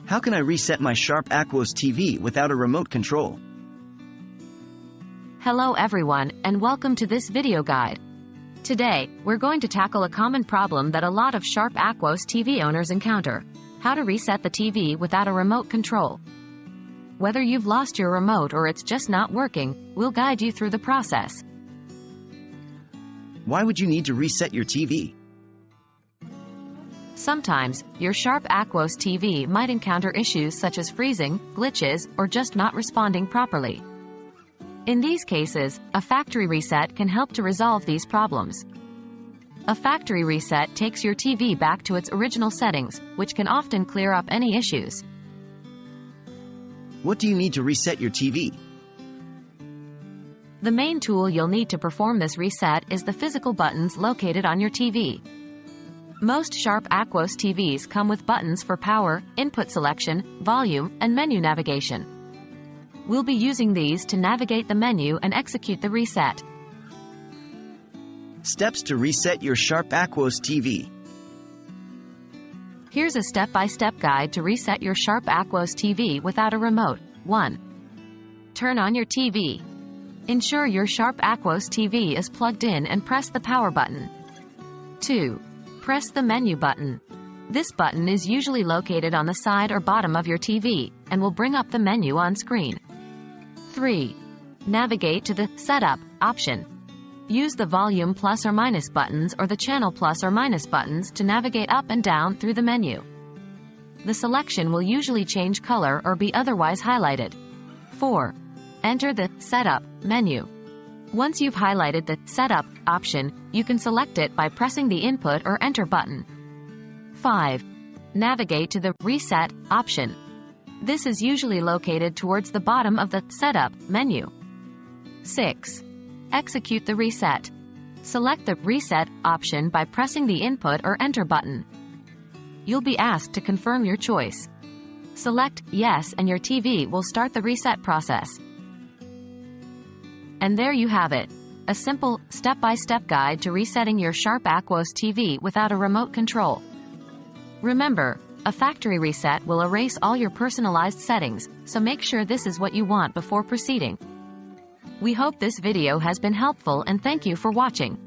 How can I reset my Sharp Aquos TV without a remote control? Hello everyone, and welcome to this video guide. Today, we're going to tackle a common problem that a lot of Sharp Aquos TV owners encounter: how to reset the TV without a remote control. Whether you've lost your remote or it's just not working, we'll guide you through the process. Why would you need to reset your TV? Sometimes, your Sharp Aquos TV might encounter issues such as freezing, glitches, or just not responding properly. In these cases, a factory reset can help to resolve these problems. A factory reset takes your TV back to its original settings, which can often clear up any issues. What do you need to reset your TV? The main tool you'll need to perform this reset is the physical buttons located on your TV. Most Sharp Aquos TVs come with buttons for power, input selection, volume, and menu navigation. We'll be using these to navigate the menu and execute the reset. Steps to reset your Sharp Aquos TV. Here's a step-by-step guide to reset your Sharp Aquos TV without a remote. 1. Turn on your TV. Ensure your Sharp Aquos TV is plugged in and press the power button. 2. Press the menu button. This button is usually located on the side or bottom of your TV, and will bring up the menu on screen. 3. Navigate to the Setup option. Use the volume plus or minus buttons or the channel plus or minus buttons to navigate up and down through the menu. The selection will usually change color or be otherwise highlighted. 4. Enter the Setup menu. Once you've highlighted the Setup option, you can select it by pressing the Input or Enter button. 5. Navigate to the Reset option. This is usually located towards the bottom of the Setup menu. 6. Execute the reset. Select the Reset option by pressing the Input or Enter button. You'll be asked to confirm your choice. Select Yes and your TV will start the reset process. And there you have it. A simple, step-by-step guide to resetting your Sharp Aquos TV without a remote control. Remember, a factory reset will erase all your personalized settings, so make sure this is what you want before proceeding. We hope this video has been helpful and thank you for watching.